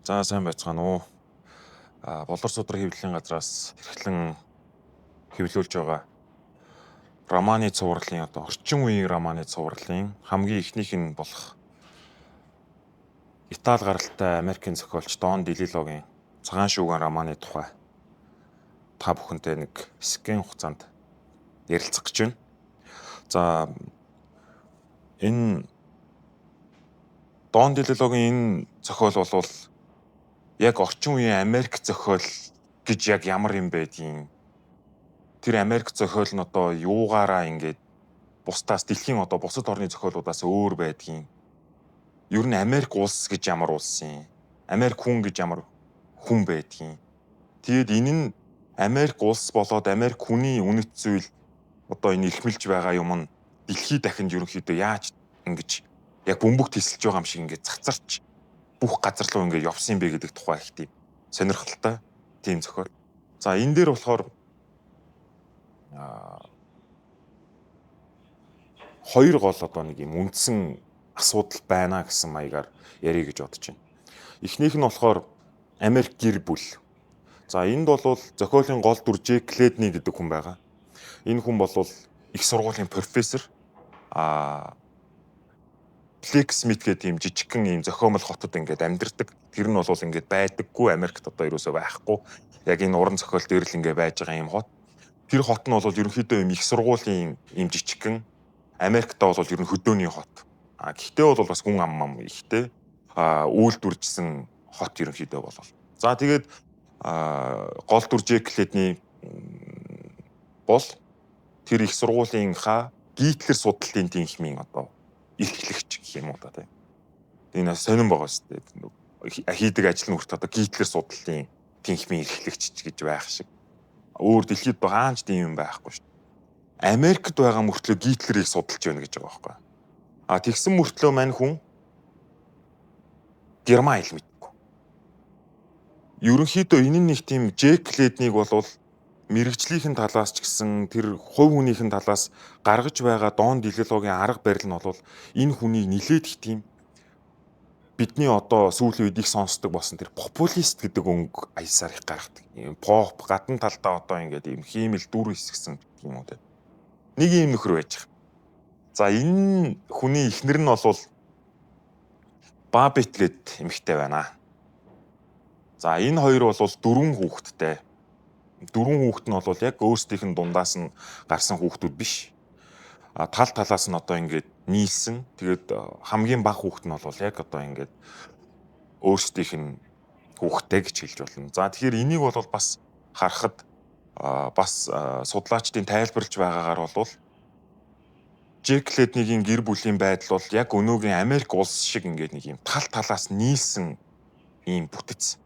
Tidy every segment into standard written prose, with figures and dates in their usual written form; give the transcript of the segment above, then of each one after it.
За сайн байцгаана уу. Болор судар хэвлэлийн газраас эрхлэн хэвлүүлж байгаа романы цувралын орчин үеийн романы цувралын хамгийн ихнийх нь болох Итали гаралтай Америкийн зохиолч Дон Дилилогийн Цагаан шүүгэн романы тухай та бүхэнтэй нэг хэсгийн хугацаанд ярилцах гэж байна. За энэ Дон Дилилогийн энэ зохиол бол яг орчин үеийн Америк зохиол гэж яг ямар юм байдгийг тэр Америк зохиол нь юугаараа ингээд бусдаас дэлхийн бусад орны зохиолуудаас өөр байдгийг ер нь Америк улс гэж ямар улс юм, Америк хүн гэж ямар хүн байдгийг тэгээд энэ нь Америк улс болоод Америк хүний үнэт зүйл энэ эрхмэлж байгаа юм нь дэлхий дахинд ерөнхийдөө яаж ингэж яг бөмбөг тесэлж байгаа юм шиг ингээд цацарч бүх газар руу ингээд явсан бэ гэдэг тухай их тийм сонирхолтой тийм зохиол. За энэ дээр болохоор хоёр гол нэг юм үндсэн асуудал байна гэсэн маягаар ярих гэж бодож байна. Эхнийх нь болохоор Америк гэр бүл. За энд бол зохиолын гол дүр Джек Ледни гэдэг хүн байгаа. Энэ хүн бол их сургуулийн профессор. Блэк Смит гэдэг ийм жижигхэн ийм зохиомол хотод ингээд амьдардаг. Тэр нь бол ингээд байдаггүй Америкт ерөөсөө байхгүй. Яг энэ уран зохиол дээр л ингээд байж байгаа ийм хот. Тэр хот нь бол ерөнхийдөө ийм их сургуулийн ийм жижигхэн Америктаа бол ер нь хөдөөний хот. Гэхдээ бол бас хүн ам ихтэй үйлдвэржсэн хот ерөнхийдөө бол. За тэгээд гол дүр Джек Ледни бол тэр их сургуулийнхаа Гитлер судлалын тэнхимийн эрхлэгч гэх юм уу та тийм. Энэ сонирн байгаа шүү дээ. Хийдэг ажил нь хүрт Гитлер судлалын тэнхимийн эрхлэгч гэж байх шиг. Өөр дэлхийд гаанч тийм юм байхгүй шүү. Америкт байгаа мөртлөө Гитлерийг судалж байна гэж байгаа байхгүй. Тэгсэн мөртлөө мань хүн герман хэл мэдгүй. Ерөнхийдөө энэ нэг тийм Джек Леднийг бол мэрэгжлийнхэн талаас ч гэсэн тэр хувь хүнийхэн талаас гаргаж байгаа Дон Дилилогийн арга барил нь бол энэ хүнийг нилээд их тийм бидний сүүлийн үед их сонсдог болсон тэр популист гэдэг өнгө аясаар их гаргадаг. Поп гадна талдаа ингээд ийм хиймэл дүр хэсгсэн юм уу те. Нэг юм нөхөр байж байгаа. За энэ хүний эхнэр нь бол Бабет гэдэг эмэгтэй байна. За энэ хоёр бол 4 хүүхэдтэй. 4 хүүхэд нь бол яг өөрсдийнх нь дундаас нь гарсан хүүхдүүд биш. Тал талаас нь ингээд нийлсэн. Тэгээд хамгийн бага хүүхэд нь бол яг ингээд өөрсдийнх нь хүүхэдтэй гэж хэлж болно. За тэгэхээр энийг бол бас харахад бас судлаачдын тайлбарлаж байгаагаар бол Джек Леднигийн гэр бүлийн байдал бол яг өнөөгийн Америк улс шиг ингээд нэг юм тал талаас нийлсэн ийм бүтэц.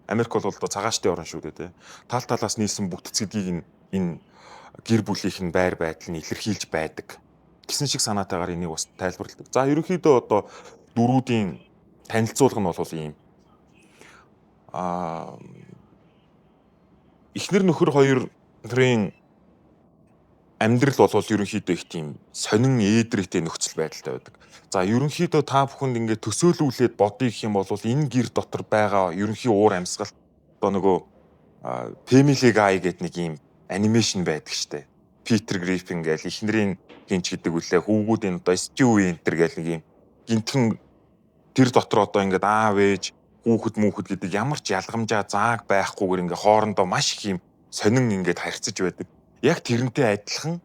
Америк бол цагааштай орн шүү дээ. Тал талаас нийлсэн бүтэц гэдгийг энэ гэр бүлийнх нь байр байдал нь илэрхийлж байдаг. Гэсэн шиг санаатайгаар энийг бас тайлбарладаг. За ерөнхийдөө дөрүүдийн танилцуулга нь бол ийм. Эхнэр нөхөр хоёрын амьдрал бол ерөнхийдөө их тийм сонин ээдрэгтэй нөхцөл байдалтай байдаг. За ерөнхийдөө та бүхэнд ингээд төсөөлүүлээд бодъё гэх юм бол энэ гэр дотор байгаа ерөнхий уур амьсгал Family Guy гэдэг нэг юм анимашн байдаг штэ. Питер Гриффин гээл эхнэрийн гинч гэдэг үлээ хүүгүүдийн Stewie Enter гээл нэг юм гинтхэн тэр дотор ингээд аав ээж хүүхэд хүүхэд гэдэг ямар ч ялгамжаа зааг байхгүйгээр ингээд хоорондоо маш их юм сонин ингээд харьцаж байдаг. Яг тэрнтэй адилхан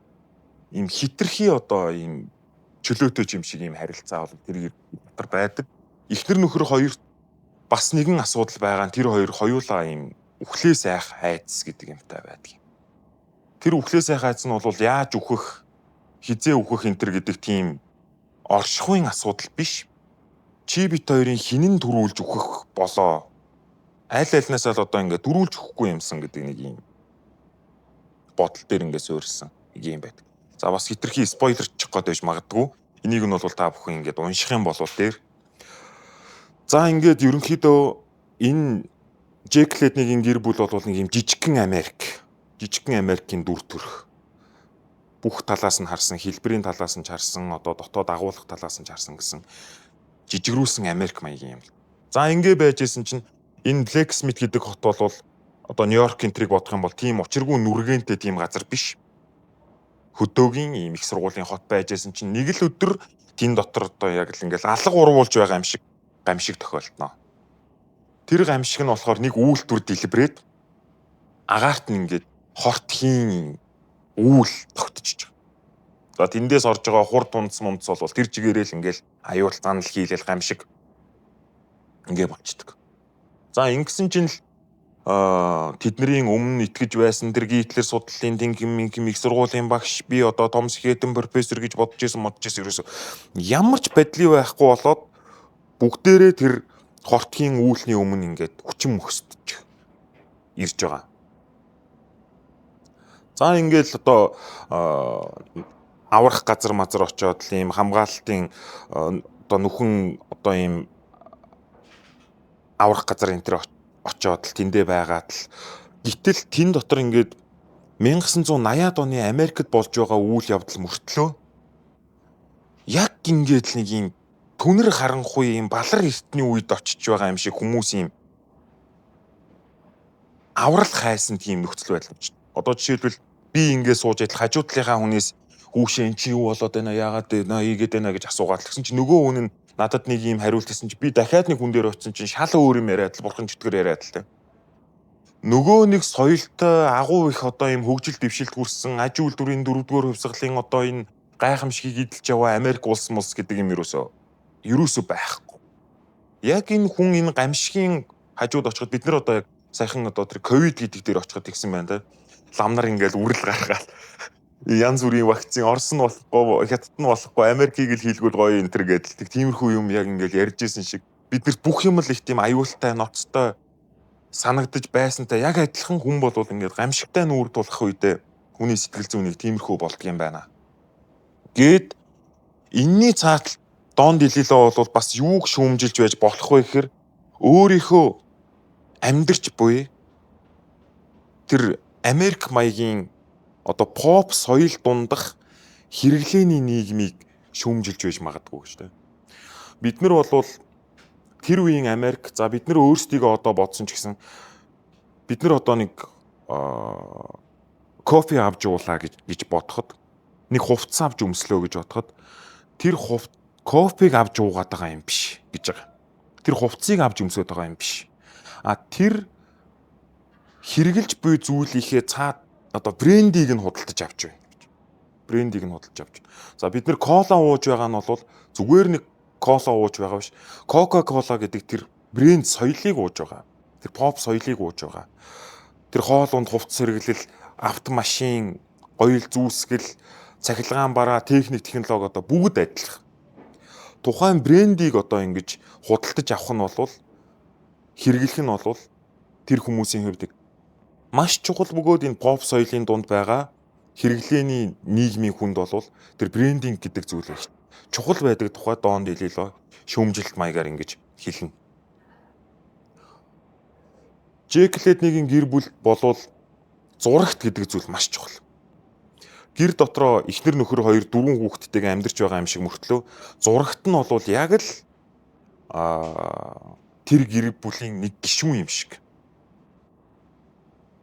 ийм хитрхи ийм чөлөөтэй юм шиг ийм харилцаа бол тэр дотор байдаг. Эхнэр нөхөр хоёр бас нэгэн асуудал байгаа нь тэр хоёр хоёулаа ийм үхлээс айх айдас гэдэг юмтай байдаг. Тэр үхлээс айх айдас нь бол яаж үхэх, хизээ үхэх энтер гэдэг тийм оршихуйн асуудал биш. Чи бит хоёрын хинэн төрүүлж үхэх болоо. Аль альнаасаа л ингээд төрүүлж өгөхгүй юмсан гэдэг нэг юм бодол дээр ингээд суурилсан нэг юм байдаг. За бас хитрхи спойлерчих гээд байж магадгүй. Энийг нь бол та бүхэн ингээд унших юм бол дээр. За ингээд ерөнхийдөө энэ Джек Леднигийн гэр бүл бол нэг юм жижигхэн Америкийн дүр төрх. Бүх талаас нь харсан, хэлбэрийн талаас нь харсан, дотоод агуулгах талаас нь харсан гэсэн жижигрүүлсэн Америк маягийн юм. За ингэ байж исэн чинь энэ Blacksmith гэдэг хот бол одоо Нью-Йорк энтриг бодох юм бол тийм учиргүй нүргэнтэй тийм газар биш. Хөдөөгийн ийм их сургуулийн хот байж исэн чинь нэг л өдөр тэн дотор одоо яг л ингээл алга урвуулж байгаа юм шиг гамшиг тохиолдно. Тэр гамшиг нь болохоор нэг үйлдвэр дэлбэрээд агаарт нь ингээд хортхийн үүл тогтчихж байгаа. За тэндээс орж байгаа хурд унц мунц бол тэр чигээрэл ингээл аюул занал хийлэл гамшиг ингээ болчдөг. За ингэсэн чинь л тэдний өмнө итгэж байсан тэр Гитлер судлалын тэнгим их сургуулийн багш би одоо Томс Хэтэн профессор гэж бодож исэн ерөөсө ямар ч байдлын байхгүй болоод бүгдээрээ тэр хортхийн үүлний өмнө ингээд хүчин мөхсдөж ирж байгаа. За ингээл одоо аврах газар мазар очоод л ийм хамгаалтын одоо нүхэн одоо ийм аврах газар энэ төр очоод л тэндээ байгаад л гítэл тэн дотор ингээд 1980-аад оны Америкт болж байгаа үйл явдал мөртлөө яг ингээд л нэг ийм түнэр харанхуй ийм балар эртний үед очиж байгаа юм шиг хүмүүс ийм аврал хайсан тийм нөхцөл байдал болж байна. Одоо жишээлбэл би ингээд сууж идэл хажуу талынхаа хүнээс хүүшээ эн чи юу болоод байна яагаад байна ийгээд байна гэж асуугаад л гэсэн чи нөгөө хүн нь надад нэг юм хариулт гэсэн чи би дахиад нэг хүн дээр очисон чинь шал өөр юм яриад л бурхан чөтгөр яриад л тэ. Нөгөө нэг соёлтой агуу их одоо юм хөгжил дэвшилт хүрсэн аж үйлдвэрийн 4-р хувьсгалын одоо энэ гайхамшигыг эдэлж яваа Америк улс мус гэдэг юм ерөөсөө байхгүй. Яг энэ хүн энэ гамшигын хажууд очиход бид нар одоо яг сайхан одоо тэр ковид гэдэг дээр очиход тэгсэн байна те. Ламнар ингээл үрэл гаргаад янз бүрийн вакцин Орос нь болохгүй, Хятад нь болохгүй, Америкийг л хийлгүүл гоё энэ төр гэдэлдэг. Тиймэрхүү юм яг ингээл ярьж исэн шиг бид нар бүх юм л их тийм аюултай, ноцтой санагдаж байсантай яг адилхан хүн бол ингээд гамшигтай нүүр тулах үедээ хүний сэтгэл зүйн нэг тиймэрхүү болдго юм байна. Гэт энэний цаатал Дон Дилило бол бас юуг шүүмжилж байж болох вэ гэхээр өөрийнхөө амьдрч буй тэр Америк маягийн одоо поп соёл дундах хэрэглээний нийгмийг шүүмжилж байж магадгүй гэж тэ. Бид нар бол тэр үеийн Америк за бид нар өөрсдийгөө одоо бодсон ч гэсэн бид нар одоо нэг кофе авч уулаа гэж бодоход нэг хувцас авч өмслөө гэж бодоход тэр кофег авч уугаад байгаа юм биш гэж байгаа. Тэр хувцсыг авч өмсөд байгаа юм биш. Тэр хэрэгжилж буй зүйлийнхээ цаад одоо брендийг нь худалдаж авч байна гэж. Брендийг нь худалдаж авч. За бид нэр кола ууж байгаа нь бол зүгээр нэг кола ууж байгаа биш. Кока-кола гэдэг тэр брэнд соёлыг ууж байгаа. Тэр поп соёлыг ууж байгаа. Тэр хоолунд хувцас хэрэглэл, автомашин, гоёл зүүсгэл, цахилгаан бараа, техник, технологи одоо бүгд адилхан. Тухайн брендийг одоо ингэж худалдаж авах нь бол хэрэглэх нь бол тэр хүмүүсийн хувьд маш чухал бөгөөд энэ поп соёлын дунд байгаа хэрэглээний нийгмийн хүнд бол тэр брендинг гэдэг зүйл их чухал байдаг тухай Дон Дилило шүүмжилт маягаар ингэж хэлнэ. Джек Лэднигийн гэр бүл болвол зурагт гэдэг зүйл маш чухал. Гэр дотроо эхнэр нөхөр хоёр 4 хүүхэдтэйгээ амьдарч байгаа юм шиг мөртлөө зурагт нь бол яг л тэр гэр бүлийн нэг гишүүн юм шиг.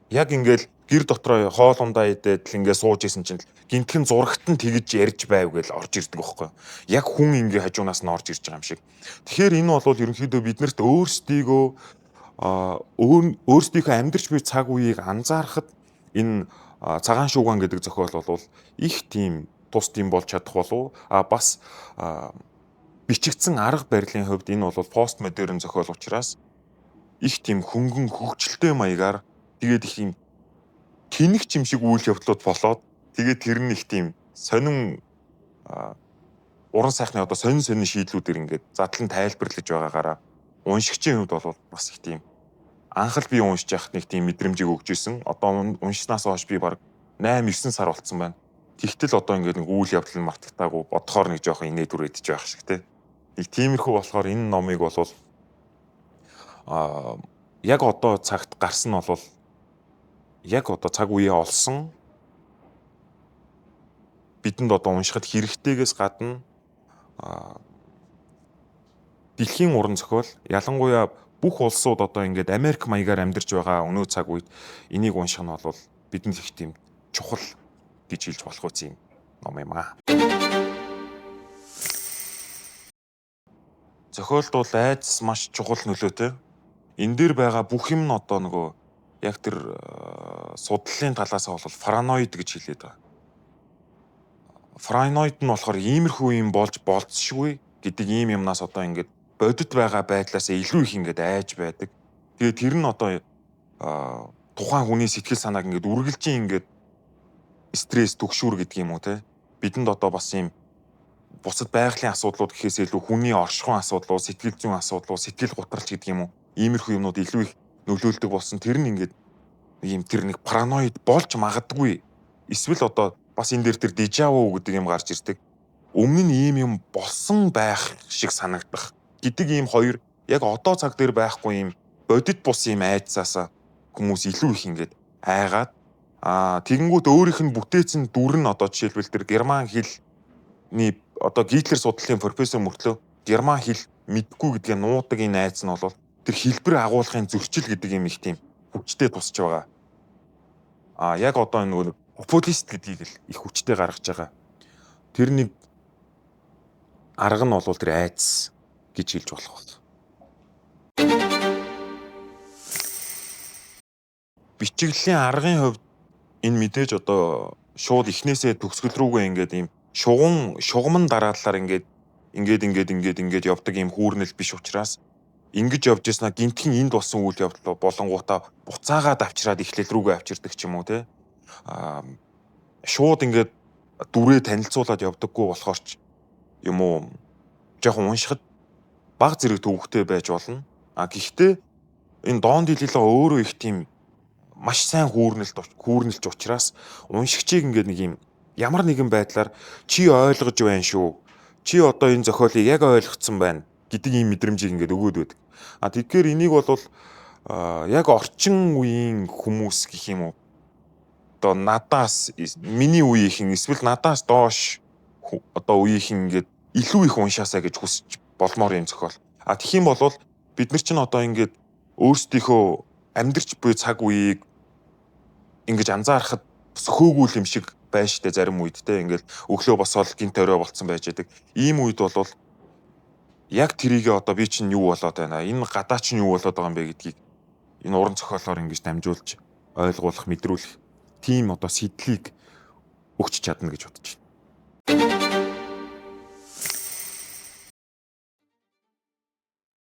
Яг ингээл гэр дотроо хоолундаа идээд л ингээд сууж исэн чинь гинтхэн зурагт нь тэгж ярьж байв гэж орж ирдэг байхгүй. Яг хүн ингээ хажуунаас нь орж ирж байгаа юм шиг. Тэгэхээр энэ бол ерөнхийдөө биднэрт өөрсдийнхөө амьдарч буй цаг үеийг анзаарахад энэ цагаан шууган гэдэг зохиол бол их тийм тус тийм болж чадах болов бас бичигдсэн арга барилын хувьд энэ бол постмодерн зохиол учраас их тийм хөнгөн хөгжилтэй маягаар тэгээд их юм тэнэг юм шиг үйл явдлууд болоод тэгээд тэр нь их тийм сонин уран сайхны одоо сонин шийдлүүдээр ингээд задлан тайлбарлаж байгаагаараа уншигчийн хувьд бол бас их тийм анхал би уншиж яхад нэг тийм мэдрэмжийг өгч ирсэн. Одоо уншснаас хойш би баг 8-9 сар болцсон байна. Тэгтэл одоо ингээд нэг үйл явдал нь мартагдаагүй бодохоор нэг жоохон инээд үрээдэж байх шиг те. Нэг тиймэрхүү болохоор энэ номыг бол яг одоо цагт гарсан нь бол яг одоо цаг үеэ олсон бидэнд одоо уншихад хэрэгтэйгээс гадна дэлхийн уран зохиол ялангуяа бүх улсууд одоо ингээд Америк маягаар амьдарч байгаа өнөө цаг үед энийг унших нь бол бидэнд их тийм чухал гэж хэлж болох үс юм ном юм аа. Зохиолд бол айдас маш чухал нөлөөтэй. Энэ дээр байгаа бүх юм нь одоо нөгөө яг тэр судлалын талаас нь бол параноид гэж хэлээд байгаа. Параноид нь болохоор иймэрхүү юм болж болцшгүй гэдэг ийм юмнаас одоо ингээд бодит байгаа байдлаас илүү их ингээд айж байдаг. Тэгээд тэр нь одоо тухайн хүний сэтгэл санааг ингээд үргэлжийн ингээд стресс түгшүүр гэдэг юм уу те. Бидэнд одоо бас ийм бусад байгалийн асуудлууд гэхээс илүү хүний оршихуйн асуудлууд, сэтгэл зүйн асуудлууд, сэтгэл готролч гэдэг юм уу. Иймэрхүү юмнууд илүү их нөлөөлдөг болсон. Тэр нь ингээд ийм тэр нэг параноид болж магадгүй. Эсвэл одоо бас энэ дээр тэр дежаву гэдэг юм гарч ирдэг. Өмнө нь ийм юм болсон байх шиг санагдах гэдэг ийм хоёр яг одоо цаг дээр байхгүй ийм бодит бус ийм айдсаас хүмүүс илүү их ингээд айгаад тэгэнгүүт өөрийнх нь бүтээсэн дүр нь одоо жишээлбэл тэр герман хэлний одоо Гитлер судлалын профессор мөртлөө герман хэл мэдгүй гэдгээ нуудаг энэ айдас нь бол тэр хэлбэр агуулгын зөрчил гэдэг юм их тийм хүчтэй тусч байгаа. Яг одоо энэ популист гэдгийг л их хүчтэй гаргаж байгаа. Тэр нэг арга нь бол тэр айдас гэж хэлж болох байна. Бичиглэлийн аргын хувьд энэ мэдээж одоо шууд эхнээсээ төгсгөл рүүгээ ингээд ийм шугамн дараалалаар ингээд явдаг ийм хүүрнэл биш учраас ингэж явж яснаа гинтхэн энд болсон үйл явдал болонгуудаа буцаагаад авчираад эхлэл рүүгээ авчирдаг ч юм уу те. Шууд ингээд дүрээ танилцуулаад явдаггүй болохоор ч юм уу жоохон уншихад баг зэрэг төвөгтэй байж болно. Гэхдээ энэ Дон Дилило өөрөө их тийм маш сайн хүүрнэлж учраас уншигчийг ингээд нэг юм ямар нэгэн байдлаар чи ойлгож байна шүү. Чи одоо энэ зохиолыг яг ойлгоцсон байна гэдэг ийм мэдрэмжийг ингээд өгөөд байдаг. Тэгэхээр энийг бол яг орчин үеийн хүмүүс гэх юм уу одоо надаас миний үеийнхэн эсвэл надаас доош одоо үеийнхэн ингээд илүү их уншаасаа гэж хүсэж болмоор юм зохиол. Тэгэх юм бол бид нар чинь одоо ингээд өөрсдийнхөө амьдрч буй цаг үеийг ингэж анзаарахад сөхөөгүй юм шиг байна штэ зарим үед те ингээд өглөө босоод гинт орой болцсон байж байдаг. Ийм үед бол яг тэрийгээ одоо би чинь юу болоод байна. Энэ гадаа чинь юу болоод байгаа юм бэ гэдгийг энэ уран зохиолоор ингэж дамжуулж ойлгуулах, мэдрүүлэх тийм одоо сэтлийг өгч чадна гэж бодож байна.